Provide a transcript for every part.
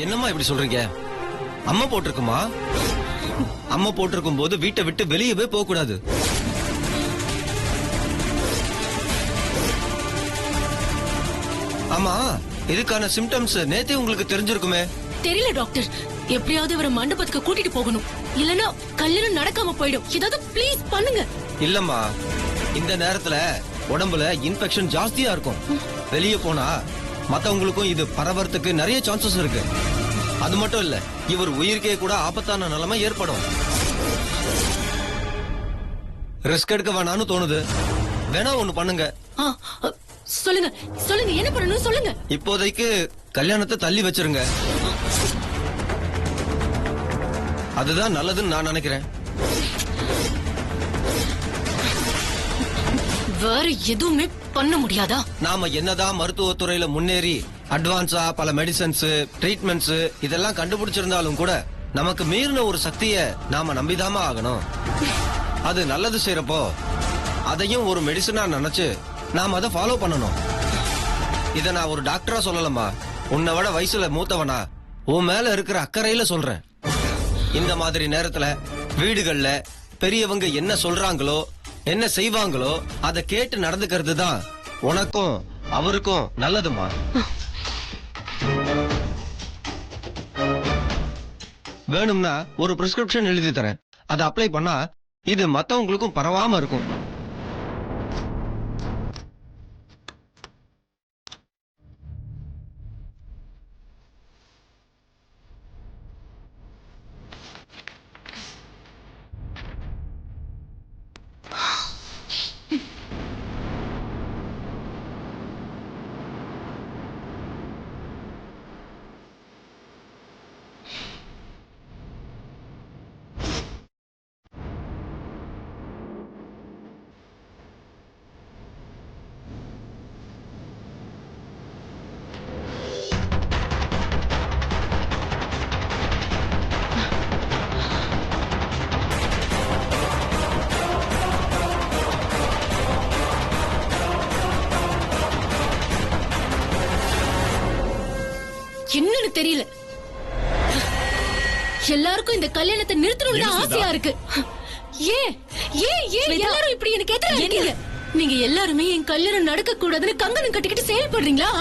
என்னம்மா இப்படி சொல்றீங்க? அம்மா போட்டிருக்குமா? அம்மா போட்டிருக்கும் போது வீட்டை விட்டு வெளியவே போக கூடாது. ஆமா, இதுக்கான சிம்டம்ஸ் நேத்தே உங்களுக்கு தெரிஞ்சிருக்குமே. தெரியல டாக்டர். எப்படியாவது இவரை மண்டபத்துக்கு கூட்டிட்டு போகணும், இல்லனா கல்யாணம் நடக்காம போயிடும். ஏதாவது ப்ளீஸ் பண்ணுங்க. இல்லம்மா, இந்த நேரத்துல உடம்புல இன்ஃபெக்ஷன் ஜாஸ்தியா இருக்கும். வெளியே போனா மத்தவங்களுக்கும் இது பரவறதுக்கு நிறைய சான்சஸ் இருக்கு. அது மட்டும் இல்ல, இவர் உயிருக்கே கூட ஆபத்தான நிலைமை ஏற்படும். ரிஸ்க் எடுக்க வேணான்னு தோணுது. வேணா ஒண்ணு பண்ணுங்க. சொல்லுங்க சொல்லுங்க, என்ன பண்ணணும் சொல்லுங்க. இப்போதைக்கு கல்யாணத்தை தள்ளி வச்சிருங்க. அதுதான் நல்லதுன்னு நான் நினைக்கிறேன். வேற எதுவுமே பண்ண முடியாதா? நாம என்னதான் மருத்துவத்துறையில முன்னேறி அட்வான்ஸா பல மெடிசன்ஸ், ட்ரீட்மெண்ட்ஸ் இதெல்லாம் கண்டுபிடிச்சிருந்தாலும் கூட நமக்கு மீறின ஒரு சக்தியை நாம நம்பிதாம ஆகணும். அது நல்லது செய்யறப்போ அதையும் ஒரு மெடிசனா நினைச்சு நாம அதை ஃபாலோ பண்ணணும். இத நான் ஒரு டாக்டரா சொல்லலமா, உன்னை விட வயசுல மூத்தவனா உன் மேல இருக்கிற அக்கறையில சொல்றேன். இந்த மாதிரி நேரத்துல வீடுகள்ல பெரியவங்க என்ன சொல்றாங்களோ என்ன செய்வாங்களோ அதை கேட்டு நடந்துக்கிறது தான் உனக்கும் அவருக்கும் நல்லதுமா. வேணும்னா ஒரு பிரிஸ்கிரிப்ஷன் எழுதி தரேன், அதை அப்ளை பண்ணா இது மத்தவங்களுக்கும் பரவாம இருக்கும். என்னன்னு தெரியல, எல்லாருக்கும் இந்த கல்யாணத்தை நிறுத்தணும்னு ஆசையா இருக்கு. ஏன் ஏன் ஏன் எல்லாரும் இப்படி எனக்கு எதிரா இருக்கீங்க? நீங்க எல்லாருமே என் கல்யாணம் நடக்க கூடாதுன்னு கங்கணம் கட்டிக்கிட்டு செயல்படுறீங்களா?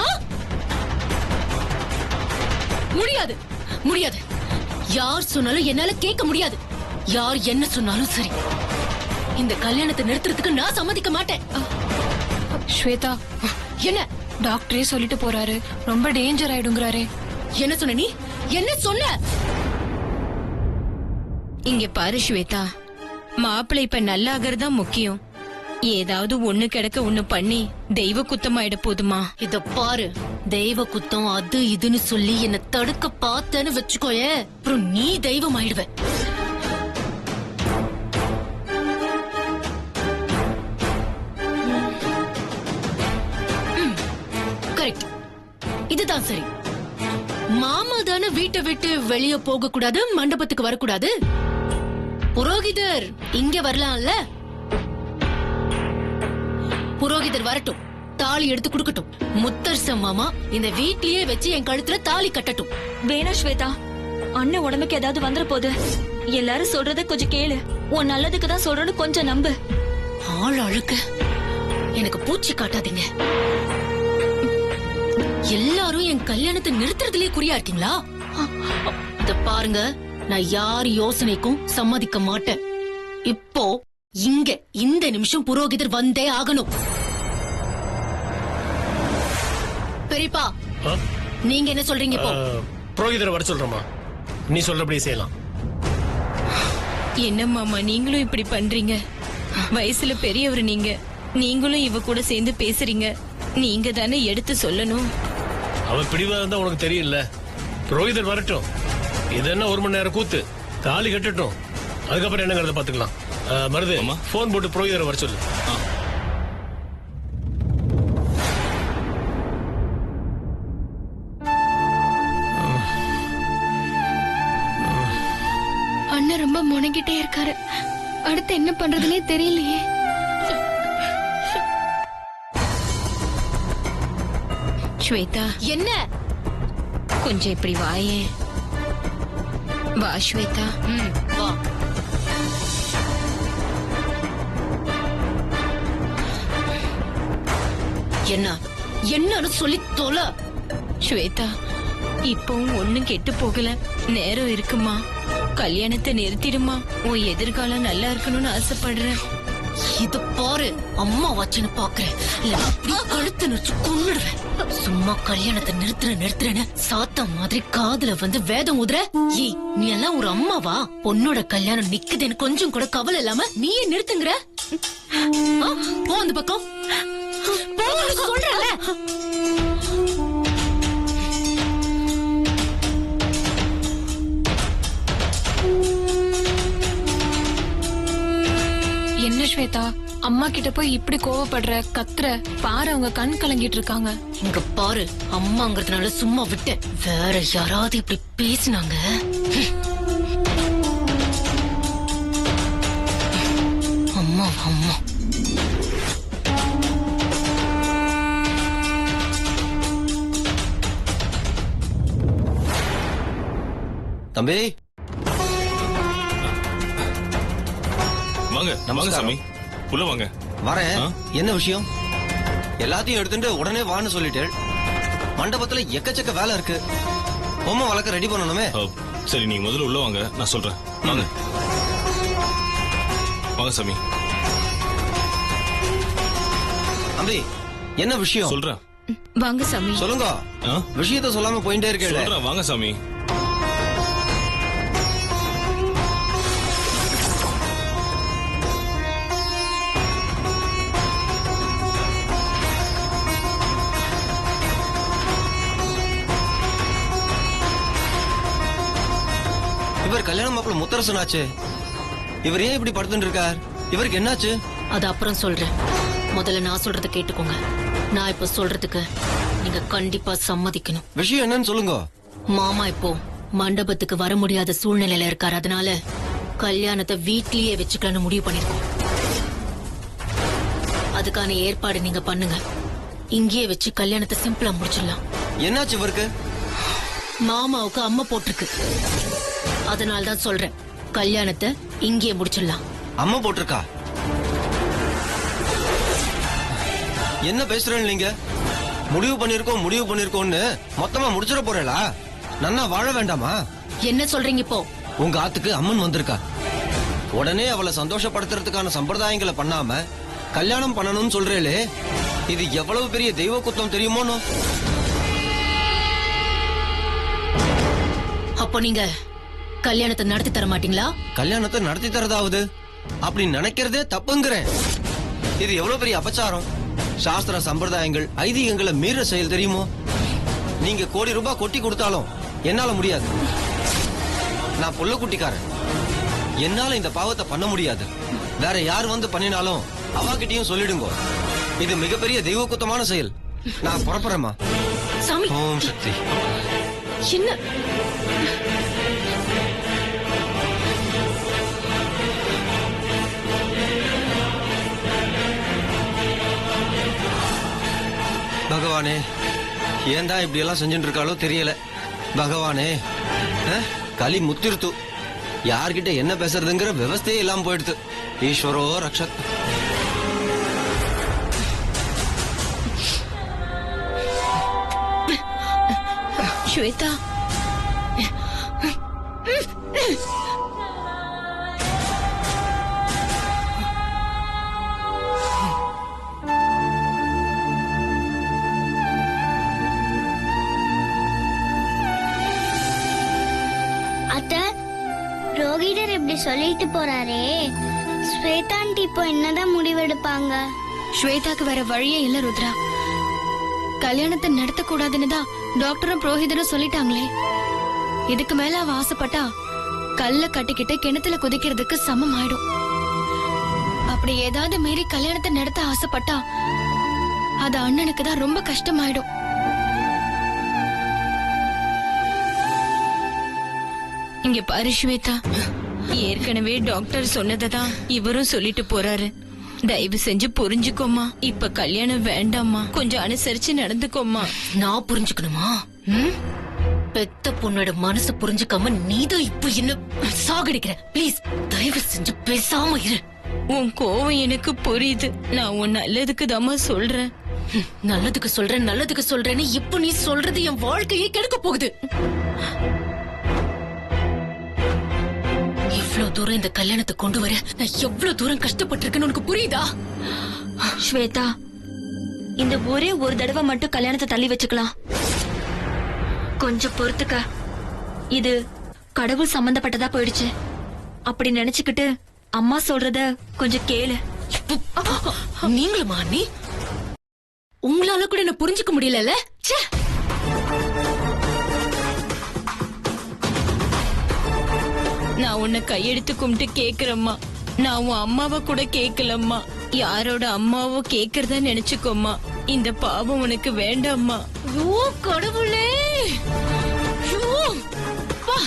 முடியாது முடியாது, யார் சொன்னாலும் என்னால கேட்க முடியாது. யார் என்ன சொன்னாலும் சரி, இந்த கல்யாணத்தை நிறுத்துறதுக்கு நான் சம்மதிக்க மாட்டேன். ஸ்வேதா, என்ன டாக்டரே சொல்லிட்டு போறாரு, ரொம்ப டேஞ்சர் ஆயிடுங்கிறாரே. என்ன சொன்ன நீ? என்ன சொன்ன? இங்க பாரு ஸ்வேதா, மாப்பிள்ளை இப்ப நல்லாகிறது தான் முக்கியம். ஏதாவது ஒண்ணு கிடக்க ஒண்ணு பண்ணி தெய்வ குத்தமாயிட போதுமா? இத பாரு, தெய்வ குத்தம் அது இதுன்னு சொல்லி என்ன தடுக்க பார்த்தேன்னு வச்சுக்கோயே, அப்புறம் நீ தெய்வம் ஆயிடுவ. கரெக்ட், இதுதான் சரி. மாமா தானே வீட்டை விட்டு வெளியே போக கூடாது, மண்டபத்துக்கு வரக்கூடாது. புரோகிதர் இங்க வரலாம்ல? புரோகிதர் வரட்டும், தாலி எடுத்து கொடுக்கட்டும். முத்தரச மாமா இந்த வீட்லயே வச்சு என் கழுத்துல தாலி கட்டட்டும். வேணா ஸ்வேதா, அண்ணன் உடம்புக்கு ஏதாவது வந்துற போது. எல்லாரும் சொல்றத கொஞ்சம் கேளு, உன் நல்லதுக்கு தான் சொல்றேன்னு கொஞ்சம் நம்பு. ஆள் அழுக்க எனக்கு பூச்சி காட்டாதீங்க. எல்லாரும் என் கல்யாணத்தை நிறுத்துறதுலயே குறியா இருக்கீங்களா? இத பாருங்க, நான் யார் யோசனைக்கும் சம்மதிக்க மாட்டேன். இப்போ இங்க இந்த நிமிஷம் புரோகிதர் வந்தே ஆகணும். பெரியப்பா, நீங்க என்ன சொல்றீங்க? இப்போ புரோகிதரை வர சொல்றோமா? நீ சொல்றபடியே செய்யலாம். என்ன மாமா நீங்களும் இப்படி பண்றீங்க? வயசுல பெரியவர் நீங்க, நீங்களும் இவ கூட சேர்ந்து பேசுறீங்க. நீங்க தானே எடுத்து சொல்லணும். அவன் பிடிவா இருந்தா உனக்கு தெரியல. புரோகிதர் வரட்டும், இது என்ன 1 மணி நேரம் கூத்து. தாலி கட்டட்டும், அதுக்கப்புறம் என்னங்கிறத பாத்துக்கலாம். மருது, போன் போட்டு புரோகிதரை வர சொல்லு. அண்ணன் ரொம்ப முணங்கிட்டே இருக்காரு, அடுத்து என்ன பண்றதுனே தெரியலையே. ஸ்வேதா, என்ன கொஞ்சம் இப்படி வாயே. வா ஸ்வேதா. வா. என்னன்னு சொல்லி தொலை. ஸ்வேதா, இப்பவும் ஒண்ணும் கெட்டு போகல. நேரம் இருக்குமா, கல்யாணத்தை நிறுத்திடுமா. உன் எதிர்காலம் நல்லா இருக்கணும்னு ஆசைப்படுறேன். இது பாரு, அம்மா வச்சுன்னு பாக்குறேன். இல்ல அப்படி கழுத்து நிறுத்தி கொன்னுடுவேன். சும்மா கல்யாணத்தை நிறுத்துறேன்னு சாத்தா மாதிரி காதுல வந்து வேதம் ஊதுற. ஏய், நீ எல்லாம் ஒரு அம்மாவா? பொண்ணோட கல்யாணம் நிக்குதுன்னு கொஞ்சம் கூட கவலை இல்லாம நீயே நிறுத்துங்கிற. போ அந்த பக்கம். சொல்றல. என்ன ஸ்வேதா, அம்மா கிட்ட போய் இப்படி கோவப்படுற, கத்துற? பாரு, அவங்க கண் கலங்கிட்டு இருக்காங்க. இங்க பாரு, அம்மாங்கிறதுனால சும்மா விட்டேன். வேற யாராவது இப்படி பேசினாங்க. அம்மா அம்மா. தம்பி வாங்க வாங்க சாமி, உள்ள வாங்க. வரேன். ஆ? என்ன விஷயம்? எல்லாத்தையும் எடுத்துட்டு உடனே வான்னு சொல்லிட்டேன். மண்டபத்துல எக்கச்சக்க வேலை இருக்கு. பொம்மை வளர்க்க ரெடி பண்ணணுமே. சரி, நீங்க முதல்ல உள்ள வாங்க, நான் சொல்றேன். வாங்க வாங்க சாமி. தம்பி, என்ன விஷயம்? சொல்றேன். வாங்க சாமி. சொல்லுங்க. ஆ? விஷயத்த சொல்லாம போயிட்டே இருக்கேன். சொல்றேன், வாங்க சாமி. இவர் கல்யாண மாப்பிள்ள முத்தரசன் ஆச்சு. இவர் ஏன் இப்படி படுத்துட்டு இருக்கார்? இவருக்கு என்னாச்சு? அது அப்புறம் சொல்றேன். முதல்ல நான் சொல்றத கேட்டுக்கோங்க. நான் இப்ப சொல்றதுக்கு நீங்க கண்டிப்பா சம்மதிக்கணும். விஷயம் என்னன்னு சொல்லுங்க. மாமா இப்போ மண்டபத்துக்கு வர முடியாத சூழ்நிலையில இருக்காரு. அதனால கல்யாணத்தை வீட்லயே வச்சுக்கலாம்னு முடிவு பண்ணிருக்கோம். அதுக்கான ஏற்பாடு நீங்க பண்ணுங்க. இங்கேயே வச்சு கல்யாணத்தை சிம்பிளா முடிச்சிடலாம். என்னாச்சு இவருக்கு? மாமாவுக்கு அம்மா போட்டிருக்கு. அதனால தான் சொல்றேன், கல்யாணத்தை இங்கேயே முடிச்சிடலாம். அம்மா போட்டிருக்கா? என்ன பேசுறேன்னு நீங்க? முடிவு பண்ணிருக்கோம்னு மொத்தமா முடிச்சிட போறேளா? நன்னா வாழ வேண்டாமா? என்ன சொல்றீங்க இப்போ? உங்க ஆத்துக்கு அம்மன் வந்திருக்கா. உடனே அவளை சந்தோஷப்படுத்துறதுக்கான சம்பிரதாயங்களை பண்ணாம கல்யாணம் பண்ணணும்னு சொல்றேளே, இது எவ்வளவு பெரிய தெய்வ குத்தம் தெரியுமோன்னு. அப்போ நீங்க கல்யாணத்தை நடத்தி தர மாட்டீங்களா? கல்யாணத்தை நடத்தி தரதாவது அப்படி நினைக்கிறதே தப்புங்கிறேன். இது எவ்வளவு பெரிய அபச்சாரம். சாஸ்திர சம்பிரதாயங்கள் ஐதீகங்களை மீற செயல் தெரியுமோ? நீங்க கோடி ரூபாய் கொட்டி கொடுத்தாலும் என்னால முடியாது. நான் புள்ள குட்டிக்காரன். என்னால இந்த பாவத்தை பண்ண முடியாது. வேற யார் வந்து பண்ணினாலும் அவாகிட்டயும் சொல்லிடுங்க. இது மிகப்பெரிய தெய்வ குத்தமான செயல். நான் புறப்படுறேம்மா. சாமி, ஓம் சக்தி. என்ன? பகவானே, ஏன்டா இப்படி எல்லாம் செஞ்சுட்டு இருக்காளோ தெரியல. பகவானே, களி முத்திருத்து. யார்கிட்ட என்ன பேசுறதுங்கிற விவஸ்தையே இல்லாம போயிடுது. ஈஸ்வரோ ரக்ஷத். ஸ்வேதா, ரோகிதர் இப்படி சொல்லிட்டு போறாரே, ஸ்வேதாண்டி இப்போ என்னதான் முடிவெடுப்பாங்க? ஸ்வேதாக்கு வேற வழியே இல்ல ருத்ரா. கல்யாணத்தை நடத்த கூடாதுன்னு தான் டாக்டரும் புரோஹிதரும் சொல்லிட்டாங்களே. இதுக்கு மேல அவ ஆசைப்பட்டா கல்ல கட்டிக்கிட்டு கிணத்துல குதிக்கிறதுக்கு சமம் ஆயிடும். அப்படி ஏதாவது மீறி கல்யாணத்தை நடத்த ஆசைப்பட்டா அது அண்ணனுக்கு தான் ரொம்ப கஷ்டமாயிடும். இங்க பாரு ஸ்வேதா, ஏற்கனவே டாக்டர் சொன்னதான் இவரும் சொல்லிட்டு போறாரு. தயவு செஞ்சு புரிஞ்சுக்கோமா. இப்ப கல்யாணம் வேண்டாமா, கொஞ்சம் அனுசரிச்சு நடந்துக்கோமா. நான் புரிஞ்சுக்கணுமா? பெத்த பொண்ணோட மனசு புரிஞ்சுக்காம நீதான் இப்ப என்ன சாகடிக்கிற. ப்ளீஸ் தயவு செஞ்சு பேசாம இரு. உன் கோவம் எனக்கு புரியுது. நான் உன் நல்லதுக்கு தாமா சொல்றேன். நல்லதுக்கு சொல்றேன் நல்லதுக்கு சொல்றேன்னு இப்ப நீ சொல்றது என் வாழ்க்கையே கெடுக்க போகுது. இவ்வளவு தூரம் இந்த கல்யாணத்தை கொண்டு வர நான் எவ்வளவு தூரம் கஷ்டப்பட்டிருக்கேன்னு உனக்கு புரியுதா? ஸ்வேதா, இந்த ஒரே ஒரு தடவை மட்டும் கல்யாணத்தை தள்ளி வச்சுக்கலாம். கொஞ்சம் பொறுத்துக்க. இது கடவுள் சம்பந்தப்பட்டதா போயிடுச்சு. அப்படி நினைச்சுக்கிட்டு அம்மா சொல்றத கொஞ்சம் கேளு. நீங்களுமா அண்ணி? உங்களால கூட என்ன புரிஞ்சுக்க முடியல. நான் உன்னை கையெடுத்து கும்பிட்டு கேக்குறம்மா. நான் உன் அம்மாவை கூட கேக்கலம்மா. யாரோட அம்மாவோ கேக்குறதா நினைச்சுக்கோம்மா. இந்த பாவம் உனக்கு வேண்டாம்மா. ஐயோ கடவுளே! ஐயோ! அப்பா,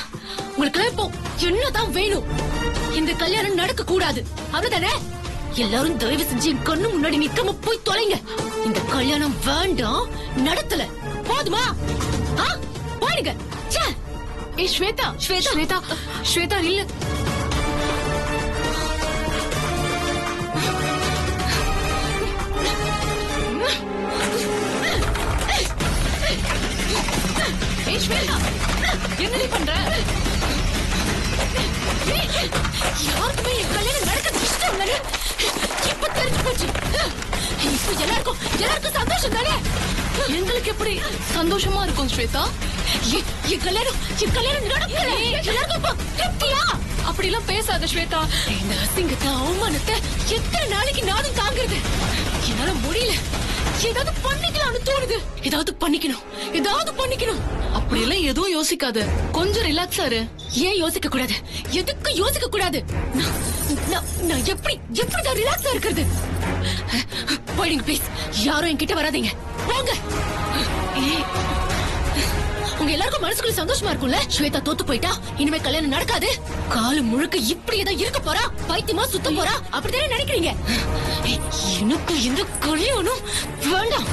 உங்களுக்கு இப்போ என்னதான் வேணும்? இந்த கல்யாணம் நடக்க கூடாது அவ்வளவுதானே? எல்லாரும் தயவு செஞ்சு என் கண்ணு முன்னாடி நிக்காம போய் தொலைங்க. இந்த கல்யாணம் வேண்டாம், நடத்தல. போதுமா? போயிடுங்க. ஸ்வேதா ஸ்வேதா ஸ்வேதா ஸ்வேதா இல்ல. ஸ்வேதா என்ன பண்ற? யாருக்குமே என் கல்யாணம் நடக்க இஷ்டம் இல்ல. இப்ப தெரிஞ்சு போச்சு. இப்ப எல்லாருக்கும் சந்தோஷம் தானே? எங்களுக்கு எப்படி சந்தோஷமா இருக்கும் ஸ்வேதா? என் கல்யாணம் நடக்கல. எல்லாருக்கும் திருப்தியா? அப்படி எல்லாம் பேசாத ஸ்வேதா. இந்த அசிங்கத்தை அவமானத்தை எத்தனை நாளைக்கு நானும் தாங்குறது? என்னால முடியல. ஏதாவது பண்ணிக்கலாம்னு தோணுது. ஏதாவது பண்ணிக்கணும். அப்படி எல்லாம் எதுவும் யோசிக்காத. கொஞ்சம் ரிலாக்ஸா இரு. ஏன் யோசிக்க கூடாது? எதுக்கு யோசிக்க கூடாது? நான் எப்படிதான் ரிலாக்ஸா இருக்கிறது? போயிடுங்க ப்ளீஸ். யாரும் என்கிட்ட வராதீங்க. போங்க. உங்க எல்லாருக்கும் மனசுக்குள்ள சந்தோஷமா இருக்கும்ல? ஸ்வேதா தோத்து போயிட்டா இனிமே கல்யாணம் நடக்காது. காலம் முழுக்க இப்படியேதான் இருக்க போறா. பைத்தியமா சுத்த போறா. அப்படித்தானே நினைக்கிறீங்க? எனக்கு இந்த கல்யாணம் வேண்டாம்.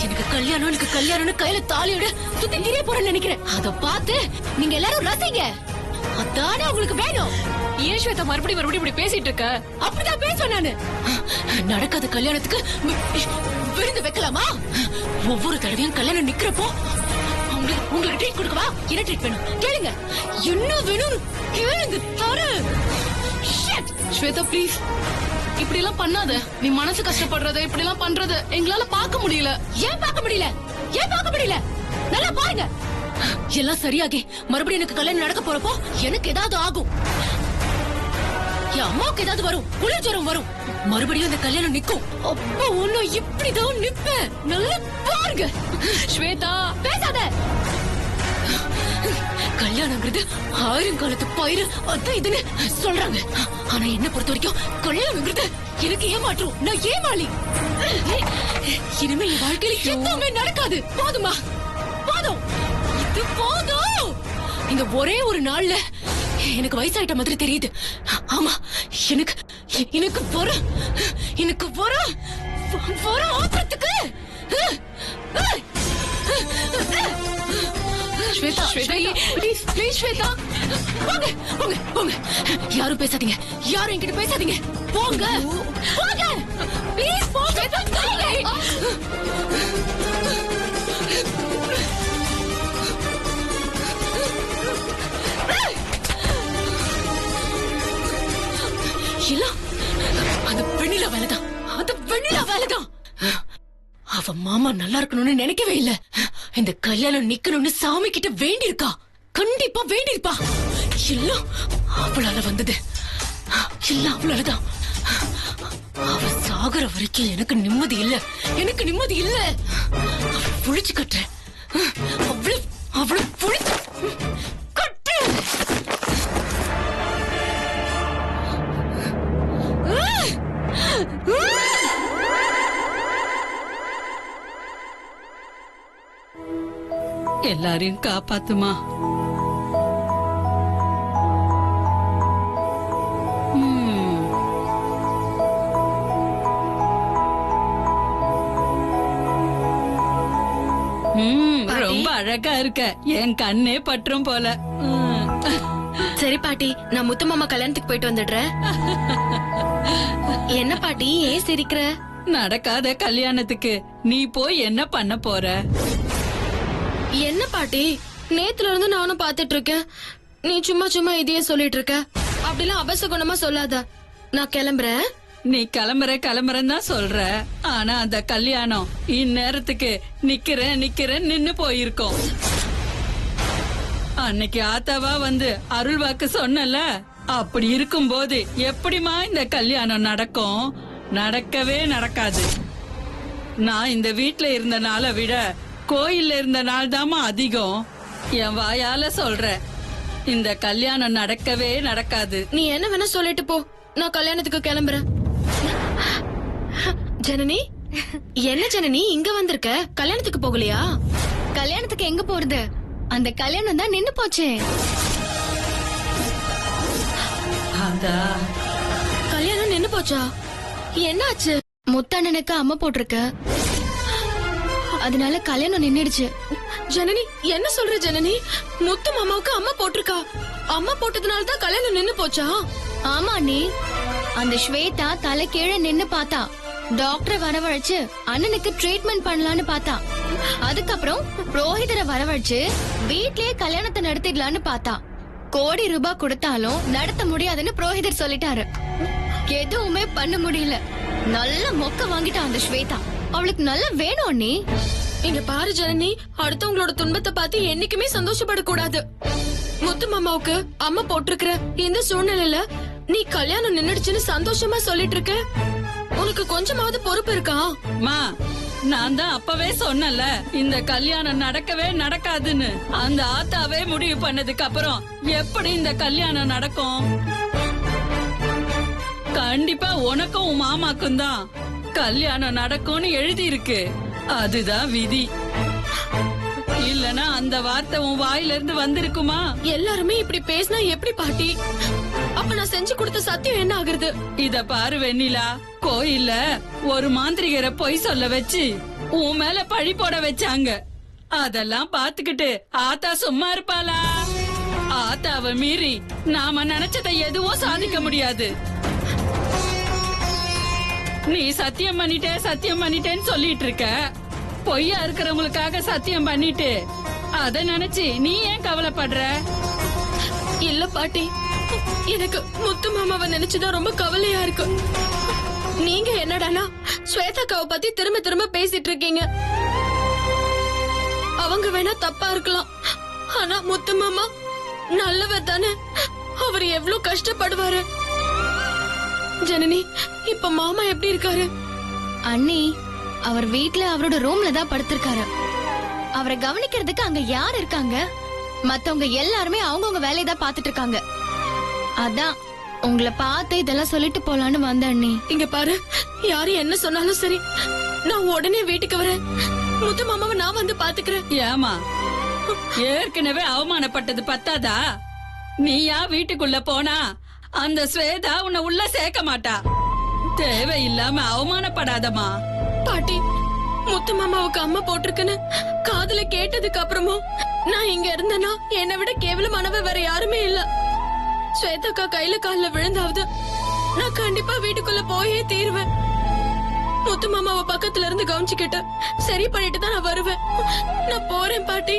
எனக்கு கல்யாணம்னு கையில தாலியோட சுத்தி திரிய போறேன்னு நினைக்கிறேன். அத பார்த்து நீங்க எல்லாரும் ரசிங்க. அதானே உங்களுக்கு வேணும். ஏன் ஸ்வேதா மறுபடியும் இப்படி பேசிட்டு இருக்க? அப்படிதான் பேசுவேன் நானு. நடக்காத கல்யாணத்துக்கு விருந்து வைக்கலாமா? ஒவ்வொரு தடவையும் கல்யாணம் நிக்கிறப்போ உங்களுக்கு ட்ரீட் கொடுக்கவா? என்ன ட்ரீட் வேணும் கேளுங்க. என்ன வேணும் கேளுங்க. தர ஸ்வேதா ப்ளீஸ் இப்படி எல்லாம் பண்ணாத. நீ மனசு கஷ்டப்படுறத இப்படி எல்லாம் பண்றத எங்களால பார்க்க முடியல. ஏன் பார்க்க முடியல? நல்லா பாருங்க. எல்லாம் சரியாகி மறுபடியும் எனக்கு கல்யாணம் நடக்க போறப்போ எனக்கு ஏதாவது ஆகும். என் அம்மாவுக்கு ஏதாவது வரும். குளிர் ஜுரம் வரும். மறுபடியும் அந்த கல்யாணம் நிக்கும். அப்ப ஒண்ணு இப்படிதான் நிப்பேன். நல்லா பாருங்க. ஸ்வேதா பேசாத. கல்யாணங்கிறது ஆயிரங்காலத்து பயிர் அது இதுன்னு சொல்றாங்க. ஆனா என்ன பொறுத்த வரைக்கும் கல்யாணங்கிறது எனக்கு ஏமாற்றும். நான் ஏமாளி. இனிமே என் வாழ்க்கையில எதுவுமே நடக்காது. போதுமா? போதும். இது போதும். இந்த ஒரே ஒரு நாள்ல எனக்கு வயசாயிட்ட மாதிரி தெரியுது. ஆமா, எனக்கு வர ஆபத்துக்கு ஸ்வேதா ப்ளீஸ் ஸ்வேதா போங்க. யாரும் பேசாதீங்க. யாரும் என்கிட்ட பேசாதீங்க. போங்க ப்ளீஸ் போங்க. அது வெண்ணிலா வேலைதான். அவ மாமா நல்லா இருக்கணும்னு நினைக்கவே இல்ல. இந்த கல்யாணம் நிக்கணும்னு சாமி கிட்ட வேண்டியிருக்கா. கண்டிப்பா வேண்டியிருப்பா. எல்லாம் அவளால வந்தது. எல்லாம் அவளாலதான். அவ சாகுற வரைக்கும் எனக்கு நிம்மதி இல்ல. அவளை புழிச்சு கட்டுறேன். அவளை புழிச்சு கட்டு. எல்லாரையும் காப்பாத்துமா. ரொம்ப அழகா இருக்க, என் கண்ணே பற்றும் போல. சரி பாட்டி, நான் முத்து மாமா கல்யாணத்துக்கு போயிட்டு வந்துடுறேன். என்ன பாட்டி ஏன் சிரிக்கிற? நடக்காத கல்யாணத்துக்கு நீ போய் என்ன பண்ண போற? என்ன பாட்டி, நேத்துல இருந்து நானும் பாத்துட்டு இருக்கேன். நீ சும்மா சும்மா இதையே சொல்லிட்டு இருக்க. அப்படிலாம் அபசகுணமா சொல்லாத. நான் கிளம்புறேன். நீ கிளம்புறேன்னு தான் சொல்ற. ஆனா அந்த கல்யாணம் இந்நேரத்துக்கு நிக்கிறேன் நின்னு போயிருக்கோம். அன்னைக்கு ஆத்தாவா வந்து அருள் வாக்கு சொன்னல, அப்படி இருக்கும்போது எப்படிமா இந்த கல்யாணம் நடக்கும்? நடக்கவே நடக்காது. நான் இந்த வீட்ல இருந்த நாளை விட கோயில்ல இருந்த நாள் தாமா அதிகம். என் வாயால சொல்றேன், இந்த கல்யாணம் நடக்கவே நடக்காது. நீ என்ன வேணா சொல்லிட்டு போ, நான் கல்யாணத்துக்கு கிளம்புறேன். ஜனனி, என்ன ஜனனி இங்க வந்திருக்க? கல்யாணத்துக்கு போகலையா? கல்யாணத்துக்கு எங்க போறது? அந்த கல்யாணம் தான் நின்னு போச்சே. கல்யாணம் நின்னு போச்சா? என்னாச்சு? முத்தண்ணனுக்கு அம்மா போட்டிருக்க, அதனால கல்யாணம் நின்னுடுச்சு. ஜனனி, என்ன சொல்ற ஜனனி? முத்து மாமாவுக்கு அம்மா போட்டிருக்கா? அம்மா போட்டதுனால தான் கல்யாணம் நின்னு போச்சா? ஆமா நீ, அந்த ஸ்வேதா தலை கீழே நின்னு பார்த்தா. டாக்டர் வரவழைச்சு அண்ணனுக்கு ட்ரீட்மெண்ட் பண்ணலான்னு பார்த்தா. அதுக்கப்புறம் புரோஹிதரை வரவழைச்சு வீட்லயே கல்யாணத்தை நடத்திடலான்னு பார்த்தா. கோடி ரூபாய் கொடுத்தாலும் நடத்த முடியாதுன்னு புரோஹிதர் சொல்லிட்டாரு. எதுவுமே பண்ண முடியல. நல்ல மொக்க வாங்கிட்டா அந்த ஸ்வேதா. அவளுக்கு நல்ல வேணும் நீ. இங்க பாரு ஜனனி, அடுத்தவங்களோட துன்பத்தை பார்த்து என்னைக்குமே சந்தோஷப்படக்கூடாது. முத்து மாமாவுக்கு அம்மா போட்டிருக்கிற இந்த சூழ்நிலையில நீ கல்யாணம் நின்னுடுச்சுன்னு சந்தோஷமா சொல்லிட்டு இருக்க. உனக்கு கொஞ்சமாவது பொறுப்பு இருக்கா? மா, நான் தான் அப்பவே சொன்னல, இந்த கல்யாணம் நடக்கவே நடக்காதுன்னு. அந்த ஆத்தாவே முடிவு பண்ணதுக்கு அப்புறம் எப்படி இந்த கல்யாணம் நடக்கும்? கண்டிப்பா உனக்கும் உன் மாமாக்கும் தான் கல்யாணம் நடக்கும்னு எழுதி இருக்கு. அதுதான் விதி. இல்லனா அந்த வார்த்தை உன் வாயில இருந்து வந்திருக்குமா? எல்லாருமே இப்படி பேசினா எப்படி பாட்டி? அப்ப நான் செஞ்சு கொடுத்த சத்தியம் என்ன ஆகுறது? இத பாரு வெண்ணிலா, கோயில்ல ஒரு மாந்திரிகரை பொய் சொல்ல வச்சு உன் மேல பழி போட வச்சாங்க. அதெல்லாம் பாத்துக்கிட்டு ஆத்தா சும்மா இருப்பாளா? ஆத்தாவை மீறி நாம நினைச்சதை எதுவும் சாதிக்க முடியாது. நீ சத்தியம் பண்ணிட்டேன்னு சொல்லிட்டு இருக்க. பொய்யா இருக்கிறவங்களுக்காக சத்தியம் பண்ணிட்டு அத நினைச்சு நீ ஏன் கவலைப்படுற? இல்ல பாட்டி, எனக்கு முத்து மாமாவை நினைச்சுதான் ரொம்ப கவலையா இருக்கு. நீங்க என்னடானா ஸ்வேதாக்காவை பத்தி திரும்ப திரும்ப பேசிட்டு இருக்கீங்க. அவங்க வேணா தப்பா இருக்கலாம், ஆனா முத்து மாமா நல்லவர் தானே. அவர் எவ்வளவு கஷ்டப்படுவாரு. ஜனனி, இப்ப மாமா எப்படி இருக்காரு? அண்ணி, அவர் வீட்ல அவரோட ரூம்ல தான் படுத்திருக்காரு. அவரை கவனிக்கிறதுக்கு அங்க யார் இருக்காங்க? மத்தவங்க எல்லாருமே அவங்கவுங்க வேலையை தான் பாத்துட்டு இருக்காங்க. அதான் உங்களை பார்த்து இதெல்லாம் சொல்லிட்டு போலான்னு வந்த அண்ணி. இங்க பாரு, யாரு என்ன சொன்னாலும் சரி, நான் உடனே வீட்டுக்கு வரேன். முத்து மாமாவை நான் வந்து பாத்துக்கிறேன். ஏமா, ஏற்கனவே அவமானப்பட்டது பத்தாதா? நீயா வீட்டுக்குள்ள போனா அந்த ஸ்வேதா உன்னை உள்ள சேர்க்க மாட்டா. தேவையில்லாம அவமானப்படாதமா. பாட்டி, முத்து மாமாவுக்கு அம்மா போட்டிருக்குன்னு காதுல கேட்டதுக்கு அப்புறமும் நான் இங்க இருந்தேன்னா என்னை விட கேவலமானவ வேற யாருமே இல்ல. ஸ்வேதாக்கா கையில கால்ல விழுந்தாவது நான் கண்டிப்பா வீட்டுக்குள்ள போயே தீருவேன். முத்து மாமாவை பக்கத்துல இருந்து கவனிச்சுக்கிட்டு சரி பண்ணிட்டு தான் நான் வருவேன். நான் போறேன் பாட்டி.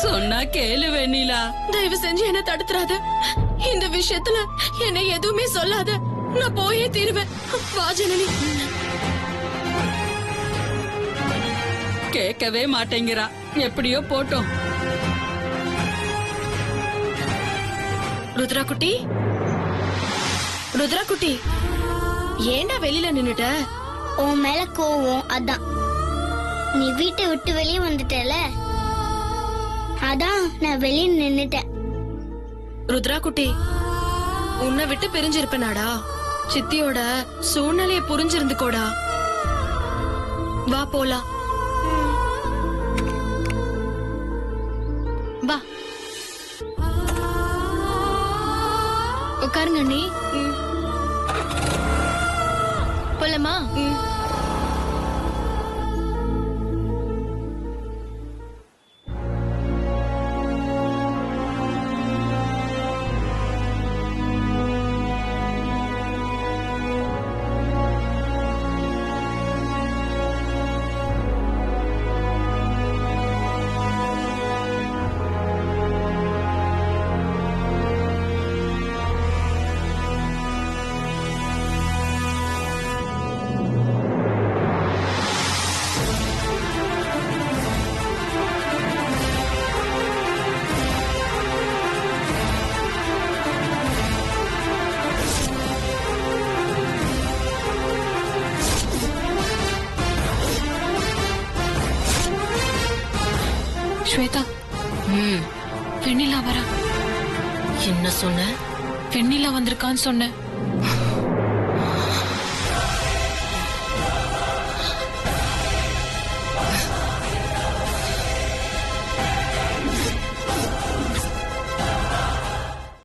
சொன்னா கேளு வெண்ணிலா. தயவு செஞ்சு என்ன தடுத்துறாத. இந்த விஷயத்துல என்ன எதுவுமே சொல்லாத. நான் போயே தீருவேன். வா ஜனனி. கேட்கவே மாட்டேங்கிறா. எப்படியோ போட்டோம். ருத்ரா குட்டி, ருத்ரா குட்டி, ஏண்டா வெளியில நின்னுட்ட? உன் மேல கோவம், அதான். நீ வீட்டை விட்டு வெளியே வந்துட்டல, அதான் நான் வெளியே நின்னுட்டேன். ருத்ரா குட்டி, உன்னை விட்டு பிரிஞ்சிருப்பனாடா. சித்தியோட சூழ்நிலைய புரிஞ்சிருந்துக்கோடா. வா போலாம். வா உட்காருங்க அண்ணி. போலமா? ஸ்வேதா, ம், வெண்ணிலா வரா. என்ன சொன்ன? வெண்ணிலா வந்திருக்கான்னு சொன்னேன்.